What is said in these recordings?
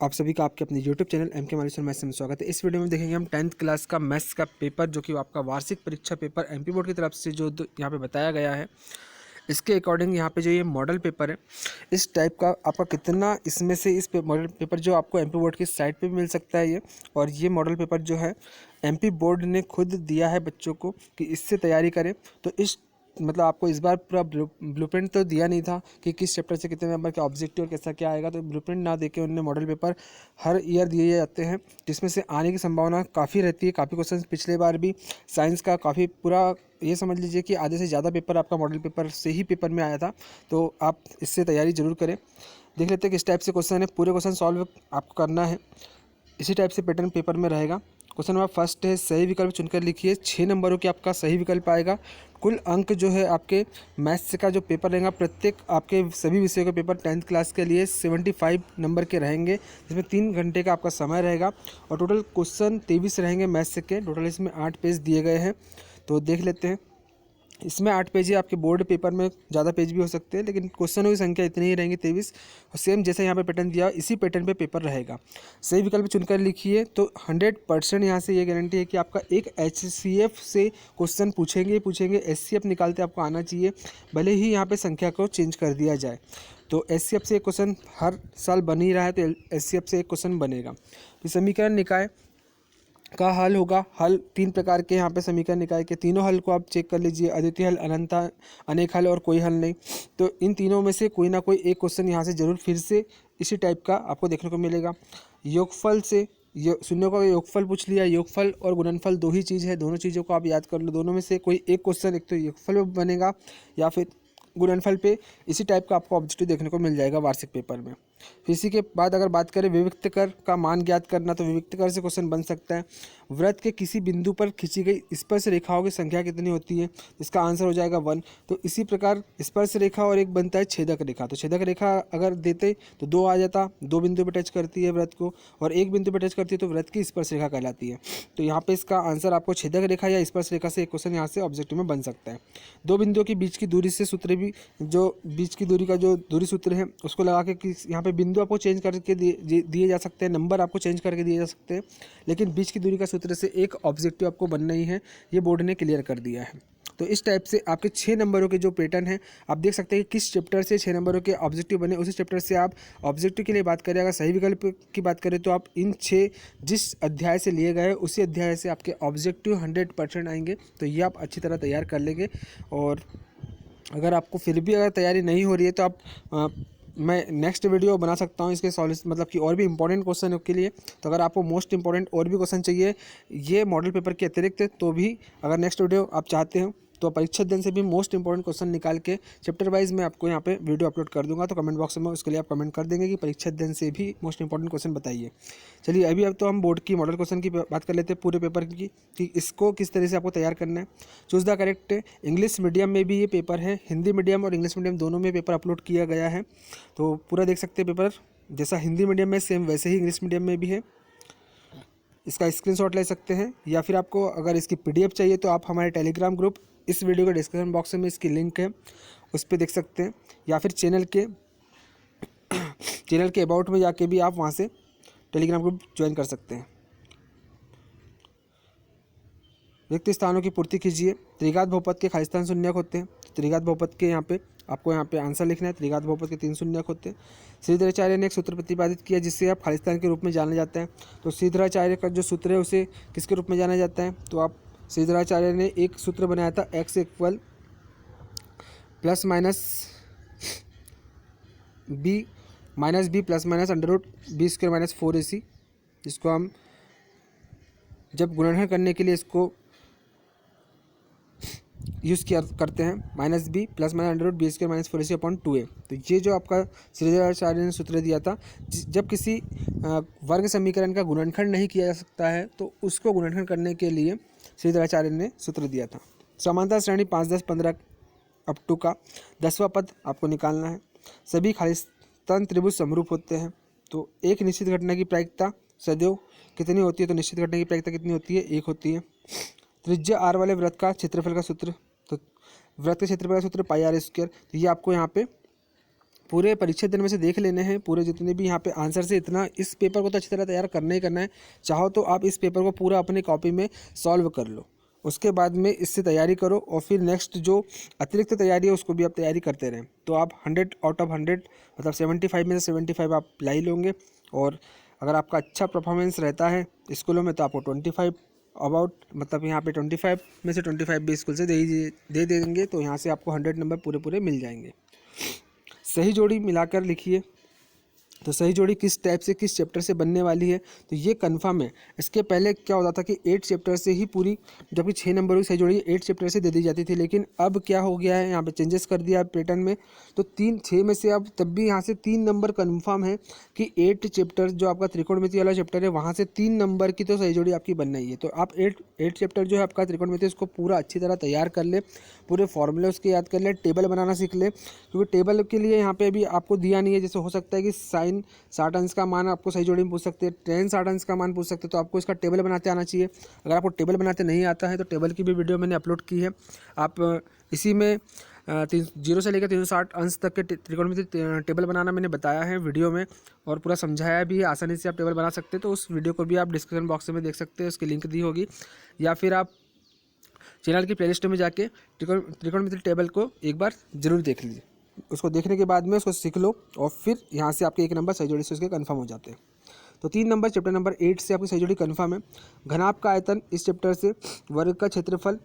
आप सभी का आपके अपने YouTube चैनल एम के मालेश्वर मैथ्स में स्वागत है। इस वीडियो में देखेंगे हम 10th क्लास का मैथ्स का पेपर, जो कि आपका वार्षिक परीक्षा पेपर एमपी बोर्ड की तरफ से जो यहाँ पे बताया गया है, इसके अकॉर्डिंग यहाँ पे जो ये मॉडल पेपर है, इस टाइप का आपका कितना इसमें से इस मॉडल पेपर जो आपको एमपी बोर्ड की साइट पे भी मिल सकता है ये। और ये मॉडल पेपर जो है एमपी बोर्ड ने खुद दिया है बच्चों को कि इससे तैयारी करें। तो इस मतलब आपको इस बार पूरा ब्लूप्रिंट तो दिया नहीं था कि किस चैप्टर से कितने नंबर का ऑब्जेक्टिव और कैसा क्या आएगा, तो ब्लूप्रिंट ना देके उन्होंने मॉडल पेपर हर ईयर दिए जाते हैं, जिसमें से आने की संभावना काफ़ी रहती है। काफ़ी क्वेश्चन पिछले बार भी साइंस का काफ़ी पूरा ये समझ लीजिए कि आधे से ज़्यादा पेपर आपका मॉडल पेपर से ही पेपर में आया था। तो आप इससे तैयारी जरूर करें। देख लेते हैं किस टाइप से क्वेश्चन है। पूरे क्वेश्चन सॉल्व आपको करना है, इसी टाइप से पैटर्न पेपर में रहेगा। क्वेश्चन नंबर फर्स्ट है, सही विकल्प चुनकर लिखिए। 6 नंबरों की आपका सही विकल्प आएगा। कुल अंक जो है आपके मैथ्स का जो पेपर रहेगा, प्रत्येक आपके सभी विषयों के पेपर 10th क्लास के लिए 75 नंबर के रहेंगे, जिसमें 3 घंटे का आपका समय रहेगा। और टोटल क्वेश्चन 23 रहेंगे मैथ्स के। टोटल इसमें 8 पेज दिए गए हैं। तो देख लेते हैं। इसमें 8 पेज ही, आपके बोर्ड पेपर में ज़्यादा पेज भी हो सकते हैं, लेकिन क्वेश्चनों की संख्या इतनी ही रहेंगी 23। और सेम जैसे यहाँ पे पैटर्न दिया, इसी पैटर्न पे पेपर रहेगा। सही विकल्प चुनकर लिखिए। तो 100% यहाँ से ये गारंटी है कि आपका एक HCF से क्वेश्चन पूछेंगे। SCF निकालते आपको आना चाहिए, भले ही यहाँ पर संख्या को चेंज कर दिया जाए। तो SCF से एक क्वेश्चन हर साल बन ही रहा है, तो SCF से एक क्वेश्चन बनेगा। तो समीकरण निकाय का हल होगा। हल 3 प्रकार के यहाँ पे समीकरण निकाय के, तीनों हल को आप चेक कर लीजिए। अद्वितीय हल, अनंत, अनेक हल और कोई हल नहीं। तो इन तीनों में से कोई ना कोई एक क्वेश्चन यहाँ से जरूर फिर से इसी टाइप का आपको देखने को मिलेगा। योगफल से शून्यों का योगफल पूछ लिया। योगफल और गुणनफल दो ही चीज़ है, दोनों चीज़ों को आप याद कर लो। दोनों में से कोई एक क्वेश्चन एक तो योगफल में बनेगा या फिर गुणनफल पे इसी टाइप का आपको ऑब्जेक्टिव देखने को मिल जाएगा वार्षिक पेपर में। फिर इसी के बाद अगर बात करें विविक्त कर का मान ज्ञात करना, तो विविक्त कर से क्वेश्चन बन सकता है। वृत्त के किसी बिंदु पर खींची गई स्पर्श रेखाओं की संख्या कितनी होती है, इसका आंसर हो जाएगा 1। तो इसी प्रकार स्पर्श रेखा और एक बनता है छेदक रेखा। तो छेदक रेखा अगर देते तो 2 आ जाता, 2 बिंदु पर टच करती है वृत्त को, और एक बिंदु पर टच करती है तो वृत्त की स्पर्श रेखा कहलाती है। तो यहाँ पे इसका आंसर आपको छेदक रेखा या स्पर्श रेखा से एक क्वेश्चन यहाँ से ऑब्जेक्टिव में बन सकता है। 2 बिंदुओं के बीच की दूरी से सूत्र भी, जो बीच की दूरी का जो दूरी सूत्र है उसको लगा के यहाँ पे बिंदु आपको चेंज करके दिए जा सकते हैं, नंबर आपको चेंज करके दिए जा सकते हैं, लेकिन बीच की दूरी का सूत्र से एक ऑब्जेक्टिव आपको बनना ही है। ये बोर्ड ने क्लियर कर दिया है। तो इस टाइप से आपके 6 नंबरों के जो पैटर्न है, आप देख सकते हैं कि किस चैप्टर से 6 नंबरों के ऑब्जेक्टिव बने। उसी चैप्टर से आप ऑब्जेक्टिव के लिए बात करें, अगर सही विकल्प की बात करें तो आप इन 6 जिस अध्याय से लिए गए उसी अध्याय से आपके ऑब्जेक्टिव 100% आएंगे। तो ये आप अच्छी तरह तैयार कर लेंगे। और अगर आपको फिर भी अगर तैयारी नहीं हो रही है तो आप मैं नेक्स्ट वीडियो बना सकता हूँ इसके सॉल्यूशन, मतलब कि और भी इंपॉर्टेंट क्वेश्चन के लिए। तो अगर आपको मोस्ट इंपॉर्टेंट और भी क्वेश्चन चाहिए ये मॉडल पेपर के अतिरिक्त, तो भी अगर नेक्स्ट वीडियो आप चाहते हो तो परीक्षा दिन से भी मोस्ट इंपॉर्टेंट क्वेश्चन निकाल के चैप्टर वाइज मैं आपको यहाँ पे वीडियो अपलोड कर दूंगा। तो कमेंट बॉक्स में उसके लिए आप कमेंट कर देंगे कि परीक्षा दिन से भी मोस्ट इंपॉर्टेंट क्वेश्चन बताइए। चलिए अब तो हम बोर्ड की मॉडल क्वेश्चन की बात कर लेते हैं, पूरे पेपर की कि इसको किस तरह से आपको तैयार करना है। Choose the correct. English medium में भी ये पेपर है, हिंदी मीडियम और इंग्लिश मीडियम दोनों में पेपर अपलोड किया गया है। तो पूरा देख सकते हैं पेपर, जैसा हिंदी मीडियम में सेम वैसे ही इंग्लिश मीडियम में भी है। इसका स्क्रीनशॉट ले सकते हैं, या फिर आपको अगर इसकी PDF चाहिए तो आप हमारे टेलीग्राम ग्रुप, इस वीडियो के डिस्क्रिप्शन बॉक्स में इसकी लिंक है, उस पर देख सकते हैं, या फिर चैनल के अबाउट में जाके भी आप वहाँ से टेलीग्राम ग्रुप ज्वाइन कर सकते हैं। रिक्त स्थानों की पूर्ति कीजिए। त्रिघात बहुपद के खालिस्तान शून्यक होते हैं। त्रिघात बहुपद के यहाँ पे आपको यहाँ पे आंसर लिखना है। त्रिघात बहुपद के 3 शून्यक होते हैं। श्रीधराचार्य ने एक सूत्र प्रतिपादित किया जिससे आप खालिस्तान के रूप में जाना जाता है। तो श्रीधराचार्य का जो सूत्र है उसे किसके रूप में जाना जाता है, तो आप श्रीधराचार्य ने एक सूत्र बनाया था, x = +-b -b +-√b² - 4ac, जिसको हम जब गुणनखंड करने के लिए इसको यूज़ किया करते हैं, -b +-√b² - 4ac/2a। तो ये जो आपका श्रीधराचार्य ने सूत्र दिया था, जब किसी वर्ग समीकरण का गुणनखंड नहीं किया जा सकता है तो उसको गुणनखंड करने के लिए श्रीधराचार्य ने सूत्र दिया था। समांतर श्रेणी 5, 10, 15 अप टू का 10वां पद आपको निकालना है। सभी खालिस्तान त्रिभुज समरूप होते हैं। तो एक निश्चित घटना की प्रायिकता सदैव कितनी होती है, तो निश्चित घटना की प्रायिकता कितनी होती है, 1 होती है। त्रिज्या r वाले वृत्त का क्षेत्रफल का सूत्र, तो वृत्त के क्षेत्रफल का सूत्र πr²। तो ये आपको यहाँ पे पूरे परीक्षा दिन में से देख लेने हैं, पूरे जितने भी यहाँ पे आंसर से इतना इस पेपर को तो अच्छी तरह तैयार करना ही करना है। चाहो तो आप इस पेपर को पूरा अपनी कॉपी में सॉल्व कर लो, उसके बाद में इससे तैयारी करो और फिर नेक्स्ट जो अतिरिक्त तैयारी है उसको भी आप तैयारी करते रहें। तो आप 100 आउट ऑफ 100 मतलब 75 में से 75 आप ला ही लोगे। और अगर आपका अच्छा परफॉर्मेंस रहता है स्कूलों में तो आपको 25 अबाउट मतलब यहाँ पे 25 में से 25 भी स्कूल से दे देंगे, तो यहाँ से आपको 100 नंबर पूरे पूरे मिल जाएंगे। सही जोड़ी मिलाकर लिखिए। तो सही जोड़ी किस टाइप से किस चैप्टर से बनने वाली है तो ये कंफर्म है। इसके पहले क्या होता था कि 8 चैप्टर से ही पूरी, जबकि 6 नंबरों की सही जोड़ी 8 चैप्टर से दे दी जाती थी, लेकिन अब क्या हो गया है यहाँ पे चेंजेस कर दिया पैटर्न में। तो 6 में से अब तब भी यहाँ से 3 नंबर कंफर्म है कि 8 चैप्टर जो आपका त्रिकोणमिति वाला चैप्टर है वहाँ से 3 नंबर की तो सही जोड़ी आपकी बनना ही है। तो आप 8 चैप्टर जो है आपका त्रिकोणमिति उसको पूरा अच्छी तरह तैयार कर ले, पूरे फॉर्मूले उसके याद कर ले, टेबल बनाना सीख ले, क्योंकि टेबल के लिए यहाँ पे अभी आपको दिया नहीं है। जैसे हो सकता है कि साइन 60 अंश का मान आपको सही जोड़ी में पूछ सकते हैं, टेन 60 अंश का मान पूछ सकते हैं, तो आपको इसका टेबल बनाते आना चाहिए। अगर आपको टेबल बनाते नहीं आता है तो टेबल की भी वीडियो मैंने अपलोड की है, आप इसी में 0 से लेकर 360 अंश तक के त्रिकोणमिति टेबल बनाना मैंने बताया है वीडियो में और पूरा समझाया भी है। आसानी से आप टेबल बना सकते हैं, तो उस वीडियो को भी आप डिस्क्रिप्शन बॉक्स में देख सकते हैं, उसकी लिंक दी होगी, या फिर आप चैनल की प्लेलिस्ट में जाके त्रिकोणमिति टेबल को एक बार जरूर देख लीजिए। उसको देखने के बाद में उसको सीख लो और फिर यहाँ से आपके 1 नंबर सही जोड़ी से उसके कंफर्म हो जाते हैं। तो 3 नंबर चैप्टर नंबर 8 से आपकी सही जोड़ी कंफर्म है। घनाभ का आयतन इस चैप्टर से, वर्ग का क्षेत्रफल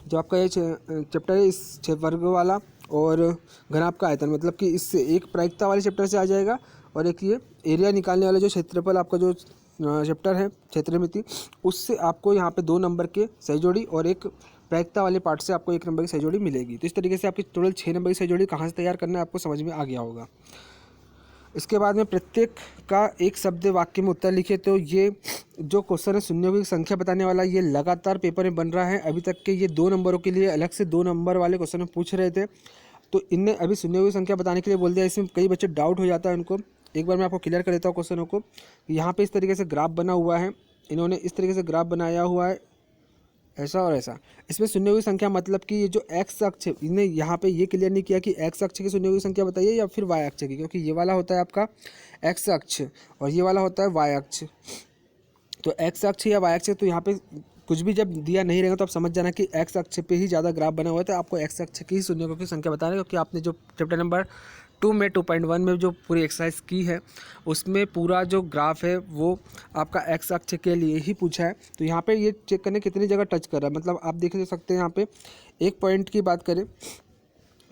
जो आपका ये चैप्टर है इस वर्ग वाला, और घनाभ का आयतन मतलब कि इससे एक प्रायिकता वाले चैप्टर से आ जाएगा, और एक ये एरिया निकालने वाला जो क्षेत्रफल आपका जो चैप्टर है क्षेत्रमिति, उससे आपको यहाँ पे 2 नंबर के सही जोड़ी और एक प्रायिकता वाले पार्ट से आपको 1 नंबर की सही जोड़ी मिलेगी। तो इस तरीके से आपकी टोटल 6 नंबर की सही जोड़ी कहाँ से तैयार करना है आपको समझ में आ गया होगा। इसके बाद में प्रत्येक का एक शब्द वाक्य में उत्तर लिखे। तो ये जो क्वेश्चन है शून्यों की संख्या बताने वाला, ये लगातार पेपर में बन रहा है। अभी तक के ये 2 नंबरों के लिए अलग से 2 नंबर वाले क्वेश्चन में पूछ रहे थे, तो इनने अभी शून्यों की संख्या बताने के लिए बोल दिया। इसमें कई बच्चे डाउट हो जाता है उनको, एक बार मैं आपको क्लियर कर देता हूँ क्वेश्चनों को। यहाँ पे इस तरीके से ग्राफ बना हुआ है, इन्होंने इस तरीके से ग्राफ बनाया हुआ है, ऐसा और ऐसा। इसमें शून्यों की संख्या मतलब कि ये जो एक्स अक्ष है, इन्हें यहाँ पे ये क्लियर नहीं किया कि एक्स अक्ष की शून्यों की संख्या बताइए या फिर वाई अक्ष की, क्योंकि ये वाला होता है आपका एक्स अक्ष और ये वाला होता है वाई अक्ष। तो एक्स अक्ष या वाई अक्ष, तो यहाँ पे कुछ भी जब दिया नहीं रहेगा तो आप समझ जाना कि एक्स अक्ष पे ही ज़्यादा ग्राफ बना हुआ है, तो आपको एक्स अक्ष की ही शून्यों की संख्या बताना है, क्योंकि आपने जो चैप्टर नंबर 2 में 2.1 में जो पूरी एक्सरसाइज की है उसमें पूरा जो ग्राफ है वो आपका एक्स अक्ष के लिए ही पूछा है। तो यहाँ पे ये चेक करने कितनी जगह टच कर रहा है, मतलब आप देख सकते हैं यहाँ पे एक पॉइंट की बात करें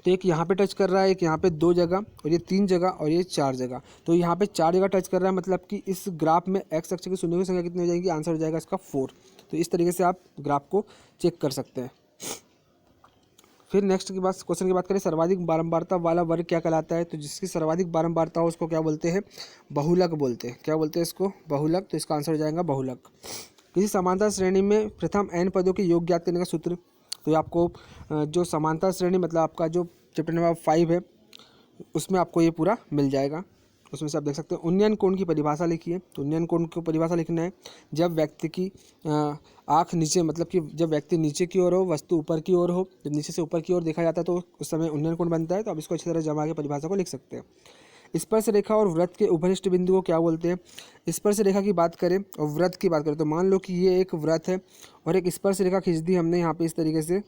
तो एक यहाँ पे टच कर रहा है, एक यहाँ पे 2 जगह, और ये 3 जगह, और ये 4 जगह। तो यहाँ पे 4 जगह टच कर रहा है, मतलब कि इस ग्राफ में एक्स अक्ष की शून्यों की संख्या कितनी हो जाएगी, आंसर हो जाएगा इसका 4। तो इस तरीके से आप ग्राफ को चेक कर सकते हैं। फिर नेक्स्ट की बात क्वेश्चन की बात करें, सर्वाधिक बारंबारता वाला वर्ग क्या कहलाता है। तो जिसकी सर्वाधिक बारंबारता हो उसको क्या बोलते हैं, बहुलक बोलते हैं। क्या बोलते हैं इसको, बहुलक। तो इसका आंसर हो जाएगा बहुलक। किसी समांतर श्रेणी में प्रथम n पदों के योग ज्ञात करने का सूत्र। तो आपको जो समांतर श्रेणी मतलब आपका जो चैप्टर नंबर 5 है उसमें आपको ये पूरा मिल जाएगा। उसमें से आप देख सकते हैं उन्नयन कोण की परिभाषा लिखिए। तो उन्नयन कोण की परिभाषा लिखना है, जब व्यक्ति की आँख नीचे, मतलब कि जब व्यक्ति नीचे की ओर हो, वस्तु ऊपर की ओर हो, जब नीचे से ऊपर की ओर देखा जाता है तो उस समय उन्नयन कोण बनता है। तो आप इसको अच्छी तरह जमा के परिभाषा को लिख सकते हैं। स्पर्श रेखा और वृत्त के उभयनिष्ठ बिंदु को क्या बोलते हैं। स्पर्श रेखा की बात करें और वृत्त की बात करें तो मान लो कि ये एक वृत्त है और एक स्पर्श रेखा खींच दी हमने यहाँ पे इस तरीके से,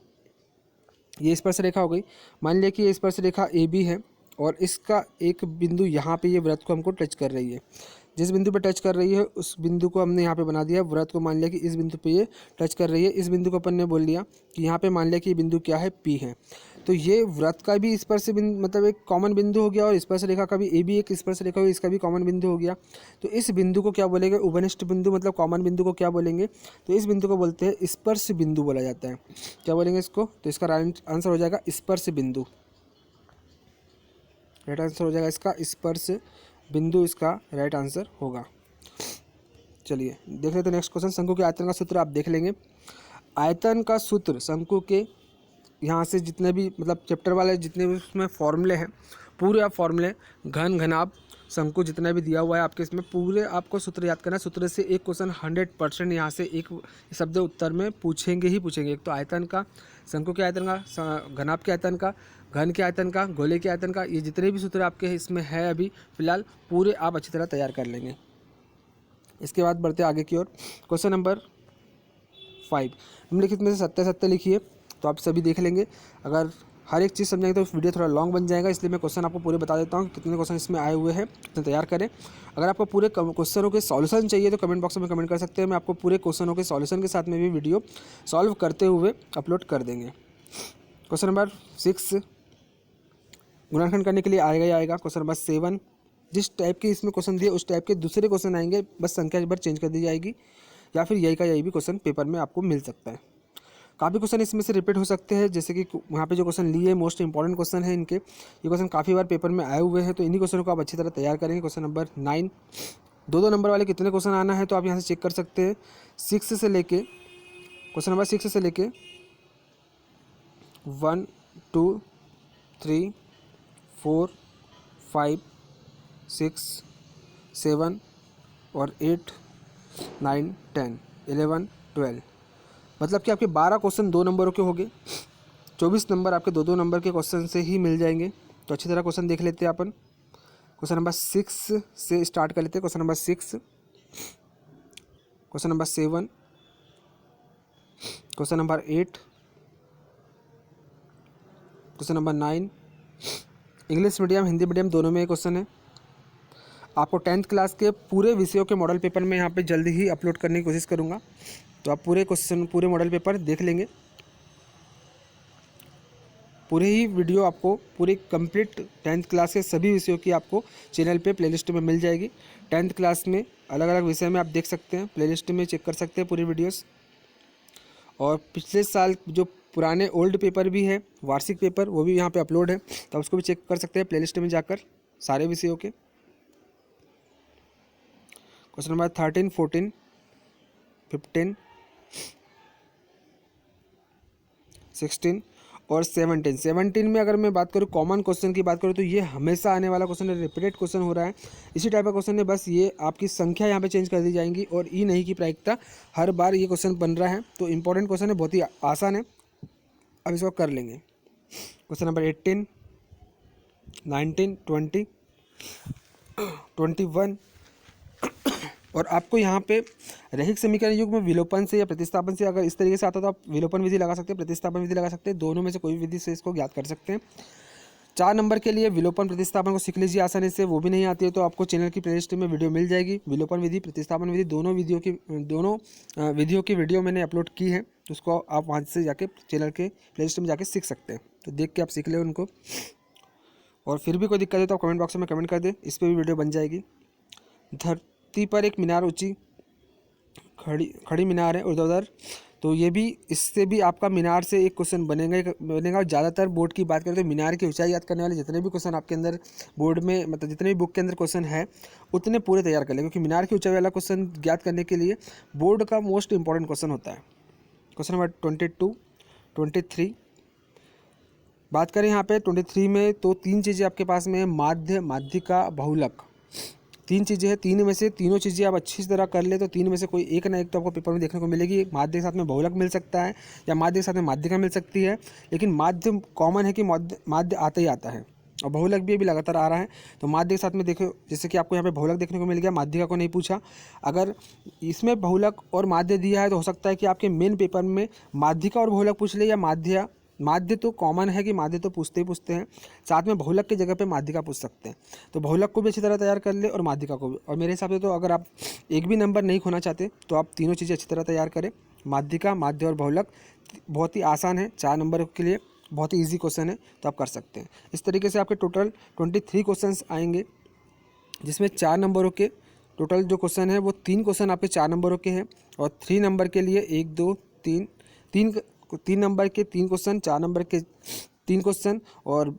ये स्पर्श रेखा हो गई। मान लिया कि ये स्पर्श रेखा ए बी है और इसका एक बिंदु यहाँ पे ये वृत्त को हमको टच कर रही है। जिस बिंदु पे टच कर रही है उस बिंदु को हमने यहाँ पे बना दिया, वृत्त को मान लिया कि इस बिंदु पे ये टच कर रही है। इस बिंदु को अपन ने बोल लिया कि यहाँ पे मान लिया कि ये बिंदु क्या है, पी है। तो ये वृत्त का भी स्पर्श बिंदु मतलब एक कॉमन बिंदु हो गया और स्पर्श रेखा का भी ए बी एक स्पर्श रेखा हुई, इसका भी कॉमन बिंदु हो गया। तो इस बिंदु को क्या बोलेंगे, उभयनिष्ठ बिंदु मतलब कॉमन बिंदु को क्या बोलेंगे, तो इस बिंदु को बोलते हैं स्पर्श बिंदु बोला जाता है। क्या बोलेंगे इसको, तो इसका राइट आंसर हो जाएगा स्पर्श बिंदु। राइट आंसर हो जाएगा इसका स्पर्श बिंदु, इसका राइट आंसर होगा। चलिए देख लेते हैं नेक्स्ट क्वेश्चन। शंकु के आयतन का सूत्र आप देख लेंगे। आयतन का सूत्र शंकु के यहाँ से जितने भी मतलब चैप्टर वाले जितने भी उसमें फॉर्मूले हैं, पूरे आप फॉर्मूले घन घनाभ शंकु जितना भी दिया हुआ है आपके इसमें पूरे आपको सूत्र याद करना है। सूत्र से एक क्वेश्चन 100% यहाँ से एक शब्द उत्तर में पूछेंगे ही पूछेंगे। एक तो आयतन का, शंकु के आयतन का, घनाभ के आयतन का, घन के आयतन का, गोले के आयतन का, ये जितने भी सूत्र आपके इसमें है अभी फ़िलहाल पूरे आप अच्छी तरह तैयार कर लेंगे। इसके बाद बढ़ते आगे की ओर। क्वेश्चन नंबर 5, निम्नलिखित में से सत्य सत्य लिखिए। तो आप सभी देख लेंगे, अगर हर एक चीज़ समझेंगे तो वीडियो थोड़ा लॉन्ग बन जाएगा, इसलिए मैं क्वेश्चन आपको पूरे बता देता हूँ कितने क्वेश्चन इसमें आए हुए हैं, कितने तैयार करें। अगर आपको पूरे क्वेश्चनों के सॉल्यूशन चाहिए तो कमेंट बॉक्स में कमेंट कर सकते हैं, मैं आपको पूरे क्वेश्चनों के सॉल्यूशन के साथ में भी वीडियो सॉल्व करते हुए अपलोड कर देंगे। क्वेश्चन नंबर 6 गुणनखंड करने के लिए आएगा। क्वेश्चन नंबर 7 जिस टाइप के इसमें क्वेश्चन दिए उस टाइप के दूसरे क्वेश्चन आएंगे, बस संख्या एक बार चेंज कर दी जाएगी, या फिर यही का यही भी क्वेश्चन पेपर में आपको मिल सकता है। काफ़ी क्वेश्चन इसमें से रिपीट हो सकते हैं, जैसे कि यहाँ पे जो क्वेश्चन लिए मोस्ट इंपॉर्टेंट क्वेश्चन है इनके, ये क्वेश्चन काफ़ी बार पेपर में आए हुए हैं, तो इन्हीं क्वेश्चनों को आप अच्छी तरह तैयार करेंगे। क्वेश्चन नंबर 9 दो नंबर वाले कितने क्वेश्चन आना है तो आप यहाँ से चेक कर सकते हैं। 6 से लेके क्वेश्चन नंबर 6 से लेके 1 2 3 4 5 6 7 और 8 9 10 11 12, मतलब कि आपके 12 क्वेश्चन 2 नंबरों के होंगे, 24 नंबर आपके 2 नंबर के क्वेश्चन से ही मिल जाएंगे। तो अच्छी तरह क्वेश्चन देख लेते हैं अपन। क्वेश्चन नंबर 6 से स्टार्ट कर लेते हैं। Question number 6, question number 7, question number 8, question number 9। English medium Hindi medium दोनों में क्वेश्चन है। आपको 10th क्लास के पूरे विषयों के मॉडल पेपर में यहाँ पे जल्दी ही अपलोड करने की कोशिश करूँगा, तो आप पूरे क्वेश्चन पूरे मॉडल पेपर देख लेंगे। पूरे ही वीडियो आपको पूरी कंप्लीट 10th क्लास के सभी विषयों की आपको चैनल पे प्लेलिस्ट में मिल जाएगी। 10th क्लास में अलग अलग विषय में आप देख सकते हैं, प्लेलिस्ट में चेक कर सकते हैं पूरी वीडियोस। और पिछले साल जो पुराने ओल्ड पेपर भी है, वार्षिक पेपर, वो भी यहाँ पे अपलोड है, तो आप उसको भी चेक कर सकते हैं प्लेलिस्ट में जाकर सारे विषयों के। क्वेश्चन नंबर 13 14 15 16 और 17 में अगर मैं बात करूँ कॉमन क्वेश्चन की बात करूँ तो ये हमेशा आने वाला क्वेश्चन है, रिपीटेड क्वेश्चन हो रहा है, इसी टाइप का क्वेश्चन है, बस ये आपकी संख्या यहाँ पे चेंज कर दी जाएंगी और ई नहीं की प्रायिकता, हर बार ये क्वेश्चन बन रहा है। तो इंपॉर्टेंट क्वेश्चन है, बहुत ही आसान है, अब इसको कर लेंगे। क्वेश्चन नंबर 18 19 20 21 और आपको यहाँ पे रैखिक समीकरण युग में विलोपन से या प्रतिस्थापन से अगर इस तरीके से आता तो आप विलोपन विधि लगा सकते हैं, प्रतिस्थापन विधि लगा सकते हैं, दोनों में से कोई विधि से इसको ज्ञात कर सकते हैं। 4 नंबर के लिए विलोपन प्रतिस्थापन को सीख लीजिए आसानी से, वो भी नहीं आती है तो आपको चैनल की प्लेलिस्ट में वीडियो मिल जाएगी। विलोपन विधि प्रतिस्थापन विधि दोनों विधियों की वीडियो मैंने अपलोड की है, तो उसको आप वहाँ से जाके चैनल के प्लेलिस्ट में जाके सीख सकते हैं, तो देख के आप सीख लें उनको। और फिर भी कोई दिक्कत है तो आप कमेंट बॉक्स में कमेंट कर दें, इस पर भी वीडियो बन जाएगी। धरती पर एक मीनार ऊंची खड़ी मीनार है ऊर्ध्वाधर, तो ये भी इससे भी आपका मीनार से एक क्वेश्चन बनेगा। और ज़्यादातर बोर्ड की बात करें तो मीनार की ऊंचाई याद करने वाले जितने भी क्वेश्चन आपके अंदर बोर्ड में, मतलब जितने भी बुक के अंदर क्वेश्चन है उतने पूरे तैयार कर लें, क्योंकि मीनार की ऊंचाई वाला क्वेश्चन ज्ञात करने के लिए बोर्ड का मोस्ट इंपॉर्टेंट क्वेश्चन होता है। क्वेश्चन नंबर 22 23 बात करें यहाँ पे 23 में तो 3 चीज़ें आपके पास में है, माध्य, माध्यिका, बहुलक, 3 चीज़ें हैं। 3 में से तीनों चीज़ें आप अच्छी तरह कर ले तो 3 में से कोई एक ना एक तो आपको पेपर में देखने को मिलेगी। माध्य के साथ में बहुलक मिल सकता है या माध्य के साथ में माध्यिका मिल सकती है, लेकिन माध्य कॉमन है कि माध्य आता ही आता है और बहुलक भी अभी लगातार आ रहा है। तो माध्य के साथ में देखो, जैसे कि आपको यहाँ पे बहुलक देखने को मिल गया, माध्यिका को नहीं पूछा। अगर इसमें बहुलक और माध्य दिया है तो हो सकता है कि आपके मेन पेपर में माध्यिका और बहुलक पूछ ले, या माध्य तो कॉमन है कि माध्य तो पूछते ही पूछते हैं, साथ में बहुलक की जगह पे माध्यिका पूछ सकते हैं। तो बहुलक को भी अच्छी तरह तैयार कर ले और माध्यिका को भी। और मेरे हिसाब से तो अगर आप एक भी नंबर नहीं खोना चाहते तो आप तीनों चीज़ें अच्छी तरह तैयार करें। माध्यिका, माध्य और बहुलक बहुत ही आसान है, 4 नंबर के लिए बहुत ही ईजी क्वेश्चन है, तो आप कर सकते हैं। इस तरीके से आपके टोटल 23 क्वेश्चन आएंगे, जिसमें 4 नंबरों के टोटल जो क्वेश्चन है वो 3 क्वेश्चन आपके 4 नंबरों के हैं, और 3 नंबर के लिए 1 2 3 नंबर के 3 क्वेश्चन, 4 नंबर के 3 क्वेश्चन और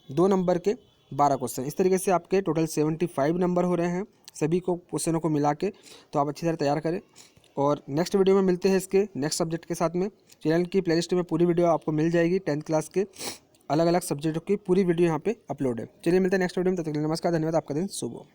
2 नंबर के 12 क्वेश्चन। इस तरीके से आपके टोटल 75 नंबर हो रहे हैं सभी को क्वेश्चनों को मिला के, तो आप अच्छी तरह तैयार करें। और नेक्स्ट वीडियो में मिलते हैं इसके नेक्स्ट सब्जेक्ट के साथ में। चैनल की प्लेलिस्ट में पूरी वीडियो आपको मिल जाएगी, 10th क्लास के अलग अलग सब्जेक्टों की पूरी वीडियो यहाँ पे अपलोड है। चलिए मिलते हैं नेक्स्ट वीडियो में, तब तक के लिए नमस्कार, धन्यवाद, आपका दिन शुभ हो।